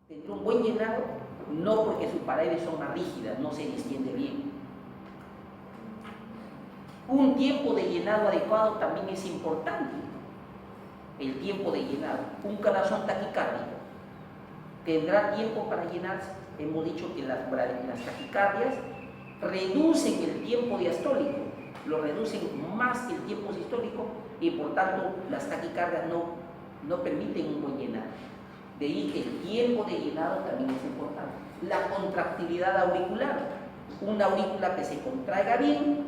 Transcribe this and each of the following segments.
Tendrá un buen llenado, no porque sus paredes son más rígidas, no se extiende bien. Un tiempo de llenado adecuado también es importante. El tiempo de llenado. Un corazón taquicárdico tendrá tiempo para llenarse. Hemos dicho que las taquicardias reducen el tiempo diastólico, lo reducen más que el tiempo sistólico y por tanto las taquicardias no permiten un buen llenado. De ahí que el tiempo de llenado también es importante. La contractilidad auricular. Una aurícula que se contraiga bien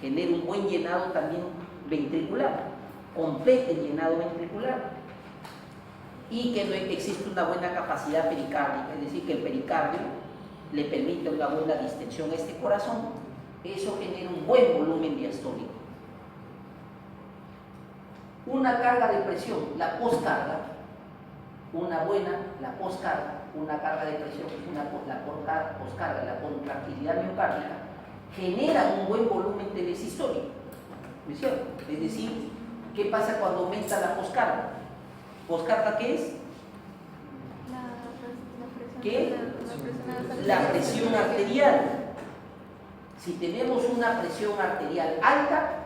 genera un buen llenado también ventricular, complete el llenado ventricular, y que no existe una buena capacidad pericárdica, es decir, que el pericardio le permite una buena distensión a este corazón. Eso genera un buen volumen diastólico. Una carga de presión, la poscarga, la poscarga, una carga de presión, la poscarga, la contractilidad miocárdica, genera un buen volumen telesistólico. ¿No es cierto? Es decir, ¿qué pasa cuando aumenta la poscarga? ¿Poscarga qué es? ¿Qué? La presión arterial. Si tenemos una presión arterial alta,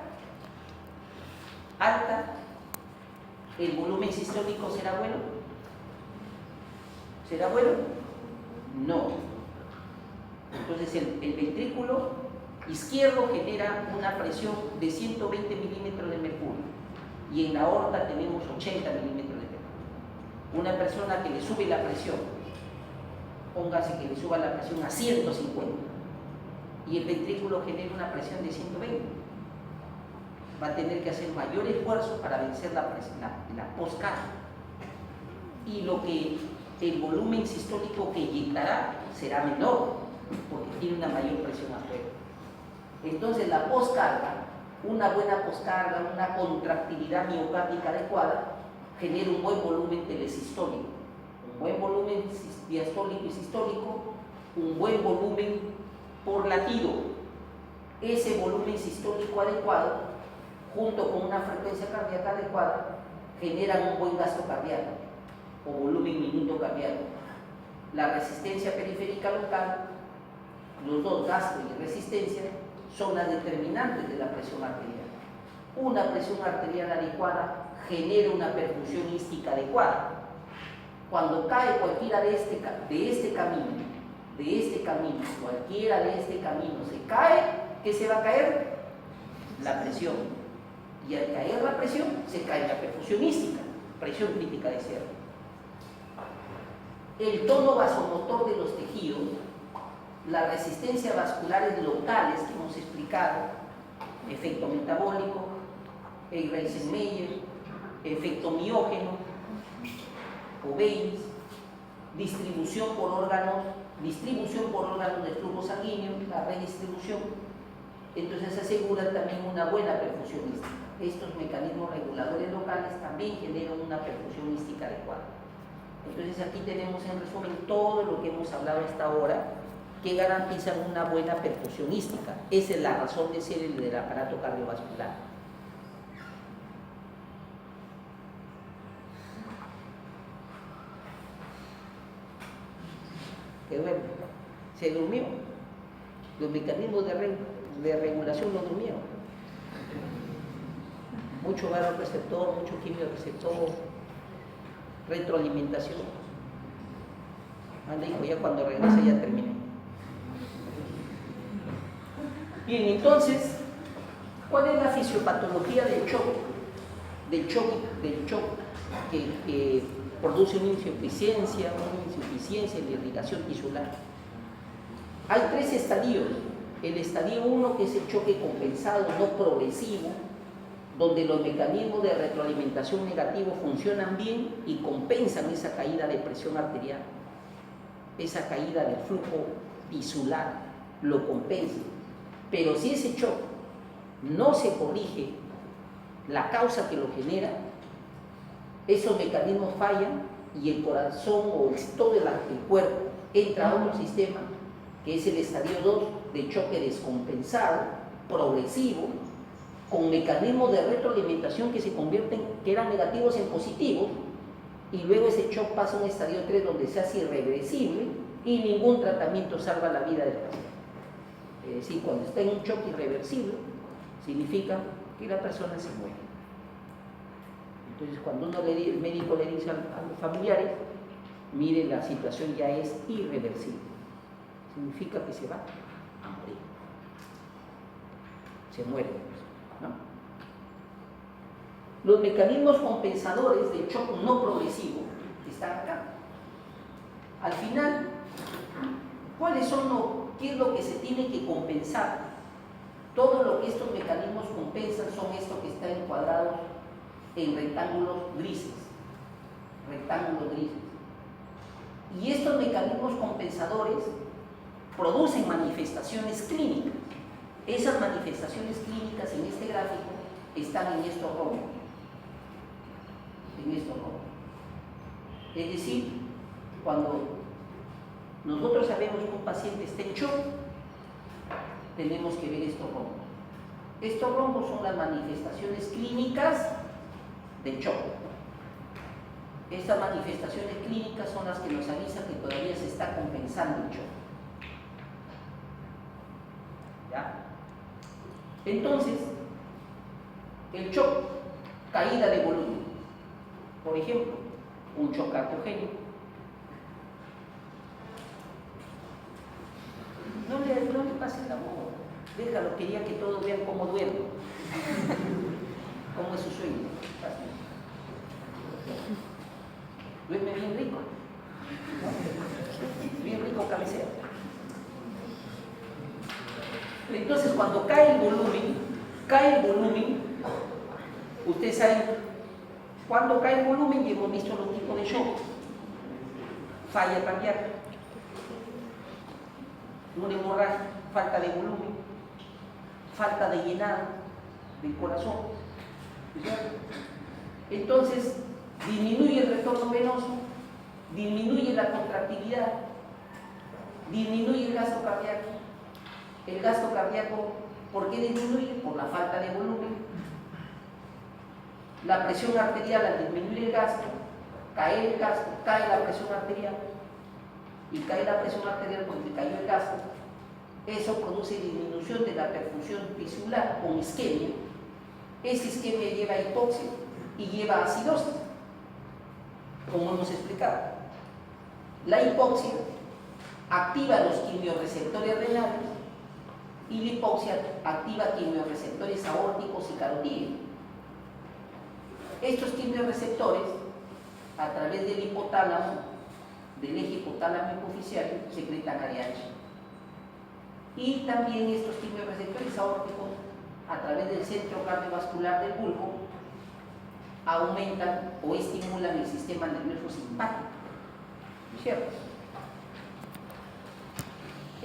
¿el volumen sistólico será bueno? ¿Será bueno? No. Entonces el ventrículo izquierdo genera una presión de 120 milímetros de mercurio y en la aorta tenemos 80 milímetros de mercurio. Una persona que le sube la presión, póngase que le suba la presión a 150 y el ventrículo genera una presión de 120, va a tener que hacer mayor esfuerzo para vencer la poscarga, y el volumen sistólico que inyectará será menor porque tiene una mayor presión afuera. Entonces la poscarga, una buena poscarga, una contractilidad miocárdica adecuada, genera un buen volumen telesistólico, un buen volumen diastólico y sistólico, un buen volumen por latido. Ese volumen sistólico adecuado, junto con una frecuencia cardíaca adecuada, generan un buen gasto cardíaco o volumen minuto cardíaco. La resistencia periférica local, los dos, gasto y resistencia, son las determinantes de la presión arterial. Una presión arterial adecuada genera una perfusión ística adecuada. Cuando cae cualquiera de este camino, cualquiera de este camino se cae, ¿qué se va a caer? La presión. Y al caer la presión, se cae la perfusión ística, presión crítica de cierre. El tono vasomotor de los tejidos, las resistencias vasculares locales que hemos explicado, efecto metabólico, Eisenmenger, efecto miógeno o Bayes, distribución por órganos de flujo sanguíneo, la redistribución. Entonces se asegura también una buena perfusión ística. Estos mecanismos reguladores locales también generan una perfusión ística adecuada. Entonces aquí tenemos en resumen todo lo que hemos hablado hasta ahora, que garantizan una buena perfusión ística. Esa es la razón de ser del aparato cardiovascular. Que duerme, se durmió. Los mecanismos de regulación lo durmieron. Mucho vasoreceptor, mucho quimioreceptor, retroalimentación. Anda, hijo, ya cuando regrese ya terminé. Bien, entonces, ¿cuál es la fisiopatología del choque? Del choque que produce una insuficiencia en la irrigación tisular. Hay tres estadios. El estadio 1, que es el choque compensado, no progresivo, donde los mecanismos de retroalimentación negativo funcionan bien y compensan esa caída de presión arterial, esa caída del flujo tisular, lo compensa. Pero si ese choque no se corrige la causa que lo genera, esos mecanismos fallan y el corazón o todo el cuerpo entra a otro sistema, que es el estadio 2 de choque descompensado, progresivo, con mecanismos de retroalimentación que se convierten, que eran negativos en positivos, y luego ese shock pasa a un estadio 3 donde se hace irreversible y ningún tratamiento salva la vida del paciente. Es decir, cuando está en un shock irreversible, significa que la persona se muere. Entonces, cuando el médico le dice a los familiares, mire, la situación ya es irreversible, significa que se va a morir, se muere, ¿no? Los mecanismos compensadores del shock no progresivo están acá. Al final, ¿qué es lo que se tiene que compensar? Todo lo que estos mecanismos compensan son estos que están encuadrados en rectángulos grises. Y estos mecanismos compensadores producen manifestaciones clínicas. Esas manifestaciones clínicas en este gráfico están en estos rombos. Es decir, cuando nosotros sabemos que un paciente está en shock, tenemos que ver estos rombos. Estos rombos son las manifestaciones clínicas del shock. Estas manifestaciones clínicas son las que nos avisan que todavía se está compensando el shock. ¿Ya? Entonces, el shock, caída de volumen. Por ejemplo, un shock cardiogénico. No le pasen la voz, déjalo, quería que todos vean cómo duermo, cómo es su sueño. Duerme bien rico, ¿no? Bien rico cabecea. Entonces, cuando cae el volumen, ustedes saben, cuando cae el volumen, y hemos visto los tipos de shock: falla cardíaca, una hemorragia, falta de volumen, falta de llenado del corazón. Entonces, disminuye el retorno venoso, disminuye la contractilidad, disminuye el gasto cardíaco. El gasto cardíaco, ¿por qué disminuye? Por la falta de volumen. La presión arterial, al disminuir el gasto, cae el gasto, cae la presión arterial, y cae la presión arterial porque cayó el gasto. Eso produce disminución de la perfusión tisular con isquemia. Esa isquemia lleva a hipoxia y lleva a acidosis, como hemos explicado. La hipoxia activa los quimiorreceptores renales y la hipoxia activa quimiorreceptores aórticos y carotídeos. Estos quimiorreceptores, a través del hipotálamo, del eje hipotálamo hipofisiario, secretan ADH. Y también estos quimiorreceptores aórticos, a través del centro cardiovascular del bulbo, aumentan o estimulan el sistema nervioso simpático. ¿Cierto?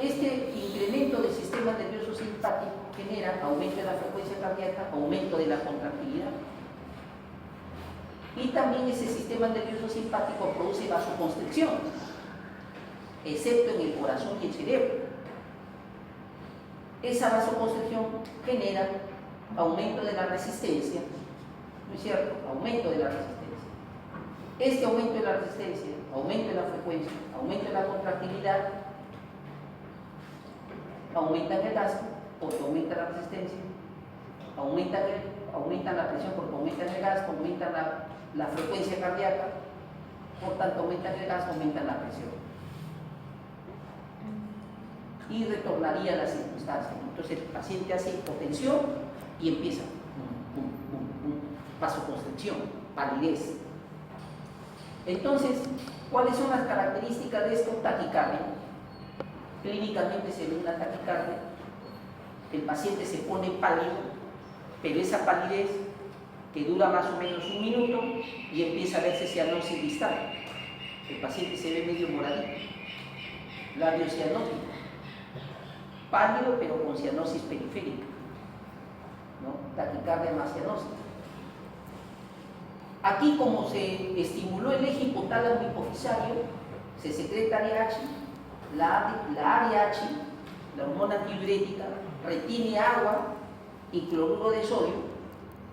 Este incremento del sistema nervioso simpático genera aumento de la frecuencia cardíaca, aumento de la contractilidad. Y también ese sistema nervioso simpático produce vasoconstricción, excepto en el corazón y el cerebro. Esa vasoconstricción genera aumento de la resistencia, ¿no es cierto? Aumento de la resistencia. Este aumento de la resistencia, aumento de la frecuencia, aumento de la contractilidad, aumentan el gasto porque aumenta la resistencia, aumentan la presión porque aumentan el gasto, aumentan la frecuencia cardíaca, por tanto aumentan el gasto, aumentan la presión. Y retornaría a la circunstancia. Entonces el paciente hace hipotensión y empieza vasoconstricción, palidez. Entonces, ¿cuáles son las características de esto? Taquicardia. Clínicamente se ve una taquicardia, el paciente se pone pálido, pero esa palidez que dura más o menos un minuto y empieza a verse cianosis distal. El paciente se ve medio moradito, labio cianótico, pálido pero con cianosis periférica, ¿no? Taquicardia más cianosis. Aquí, como se estimuló el eje hipotálamo hipofisario, se secreta ADH, la ADH, la hormona antidiurética, retiene agua y cloruro de sodio,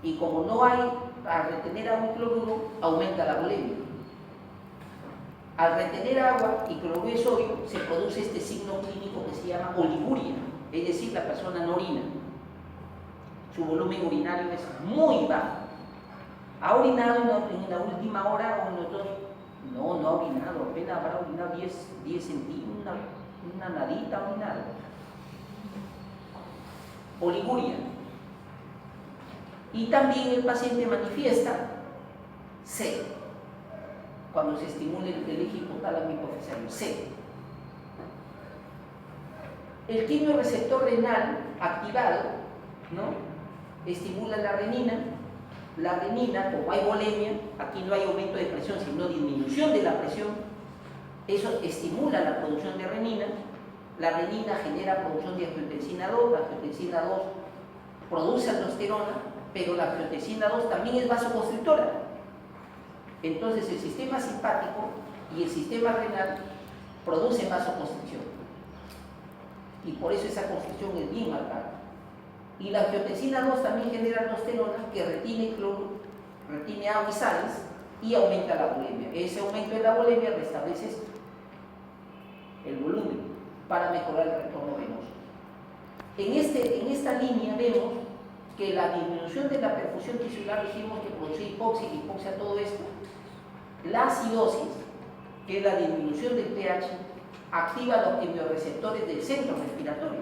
y como no hay para retener agua y cloruro, aumenta la volemia. Al retener agua y cloruro de sodio se produce este signo clínico que se llama oliguria, es decir, la persona no orina. Su volumen urinario es muy bajo. ¿Ha orinado en la última hora o en los dos? No, no ha orinado, apenas habrá orinado 10 centímetros, una nadita ha orinado. Oliguria. Y también el paciente manifiesta sed cuando se estimula el eje hipotálamo hipofisario, sed. El quimioreceptor renal activado, ¿no?, estimula la renina. La renina, como hay volemia, aquí no hay aumento de presión, sino disminución de la presión, eso estimula la producción de renina. La renina genera producción de angiotensina 2, la angiotensina 2 produce aldosterona, pero la angiotensina 2 también es vasoconstrictora. Entonces el sistema simpático y el sistema renal producen vasoconstricción. Y por eso esa constricción es bien marcada. Y la angiotensina 2 también genera aldosterona que retiene cloro, retiene agua y sales y aumenta la volemia. Ese aumento de la volemia restablece el volumen para mejorar el retorno venoso. En esta línea vemos que la disminución de la perfusión tisular, dijimos que produce hipoxia, todo esto. La acidosis, que es la disminución del pH, activa los quimioreceptores del centro respiratorio,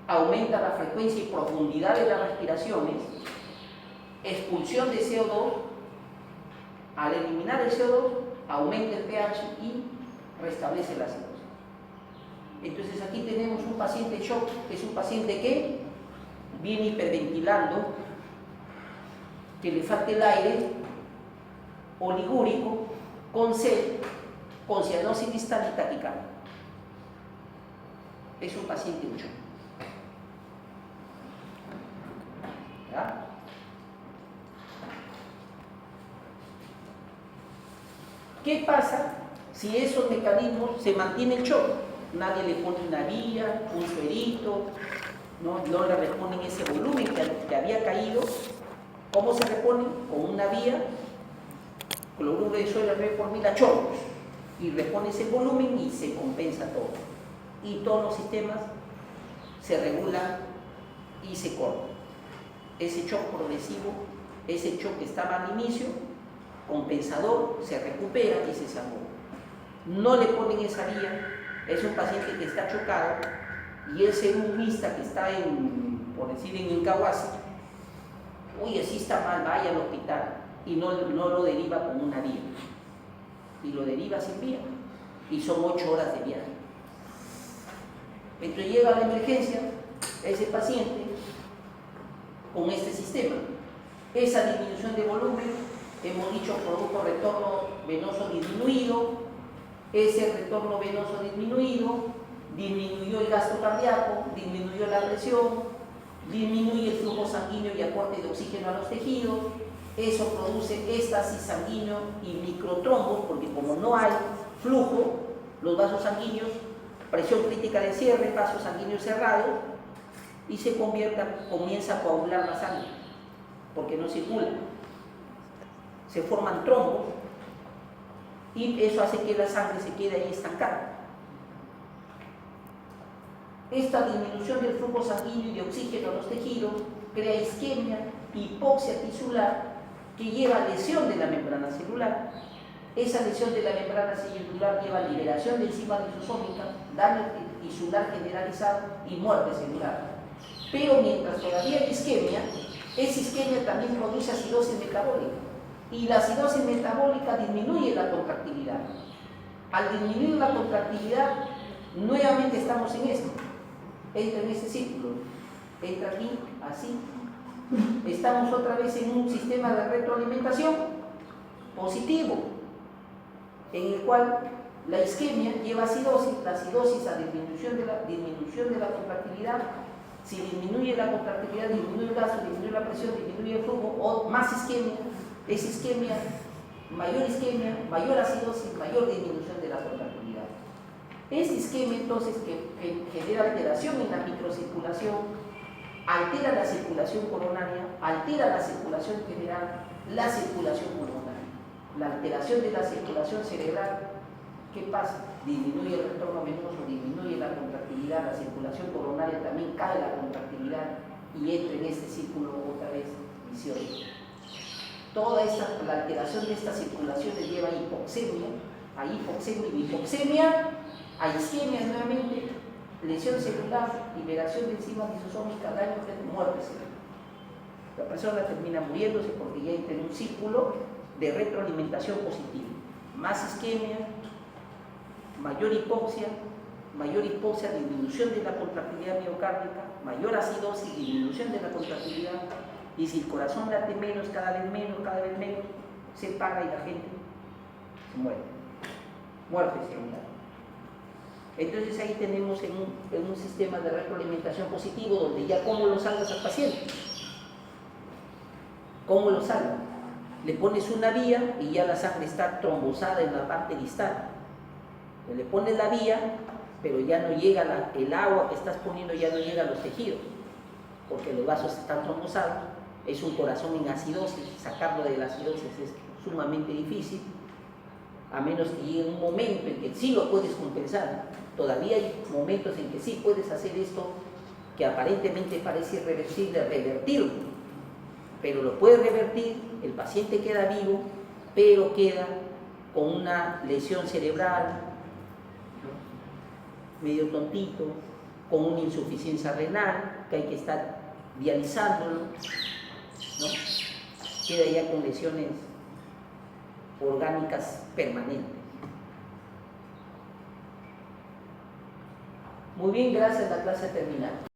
aumenta la frecuencia y profundidad de las respiraciones, expulsión de CO2, al eliminar el CO2, aumenta el pH y restablece la acidosis. Entonces aquí tenemos un paciente en shock, que es un paciente que viene hiperventilando, que le falta el aire, oligúrico, con sed, con cianosis distal y taquicardia. Es un paciente en shock. ¿Ya? ¿Qué pasa si esos mecanismos se mantienen en shock? Nadie le pone una vía, un suerito, no le reponen ese volumen que había caído. ¿Cómo se repone? Con una vía, cloruro de sodio por 1000 a chorros, y repone ese volumen y se compensa todo. Y todos los sistemas se regulan y se cortan. Ese shock progresivo, ese shock que estaba al inicio, compensador, se recupera y se salvó. No le ponen esa vía. Es un paciente que está chocado y el serumista que está por decir, en Incahuasi, oye, así está mal, vaya al hospital, y no lo deriva con una vía, y lo deriva sin vía, y son 8 horas de viaje. Entonces llega a la emergencia ese paciente con este sistema. Esa disminución de volumen, hemos dicho, produjo retorno venoso disminuido. Ese retorno venoso disminuido disminuyó el gasto cardíaco, disminuyó la presión, disminuye el flujo sanguíneo y aporte de oxígeno a los tejidos. Eso produce éxtasis sanguíneo y microtrombos, porque como no hay flujo, los vasos sanguíneos, presión crítica de cierre, vasos sanguíneos cerrados, y se comienza a coagular la sangre, porque no circula. Se forman trombos, y eso hace que la sangre se quede ahí estancada. Esta disminución del flujo sanguíneo y de oxígeno a los tejidos crea isquemia, hipoxia tisular, que lleva a lesión de la membrana celular. Esa lesión de la membrana celular lleva a liberación de enzimas lisosómicas, daño tisular generalizado y muerte celular. Pero mientras todavía hay isquemia, esa isquemia también produce acidosis metabólica. Y la acidosis metabólica disminuye la contractilidad. Al disminuir la contractilidad, nuevamente estamos en esto. Entra en este círculo. Entra aquí, así. Estamos otra vez en un sistema de retroalimentación positivo, en el cual la isquemia lleva acidosis, la acidosis a disminución de la contractilidad. Si disminuye la contractilidad, disminuye el gasto, disminuye la presión, disminuye el flujo, o más isquemia. Es isquemia, mayor acidosis, mayor disminución de la contractilidad. Esta isquemia entonces que genera alteración en la microcirculación, altera la circulación coronaria, altera la circulación general, la circulación pulmonar. La alteración de la circulación cerebral ¿Qué pasa? Disminuye el retorno venoso, disminuye la contractilidad, la circulación coronaria también cae la contractilidad y entra en este círculo otra vez vicioso. Toda la alteración de estas circulaciones lleva a hipoxemia, a isquemia nuevamente, lesión celular, liberación de enzimas lisosómicas, daño, muerte celular. La persona termina muriéndose porque ya entra en un círculo de retroalimentación positiva. Más isquemia, mayor hipoxia, disminución de la contractilidad miocárdica, mayor acidosis, disminución de la contractilidad, y si el corazón late menos, cada vez menos, se para y la gente se muere. Muerte celular. Entonces ahí tenemos en un sistema de retroalimentación positivo donde ya cómo lo salvas al paciente. ¿Cómo lo salvas? Le pones una vía y ya la sangre está trombosada en la parte distal. Le pones la vía, pero ya no llega el agua que estás poniendo, ya no llega a los tejidos, porque los vasos están trombosados. Es un corazón en acidosis, sacarlo de la acidosis es sumamente difícil, a menos que llegue un momento en que sí lo puedes compensar. Todavía hay momentos en que sí puedes hacer esto, que aparentemente parece irreversible, revertirlo, pero lo puedes revertir, el paciente queda vivo, pero queda con una lesión cerebral, medio tontito, con una insuficiencia renal, que hay que estar dializándolo, ¿no? Queda ya con lesiones orgánicas permanentes. Muy bien, gracias, la clase ha terminado.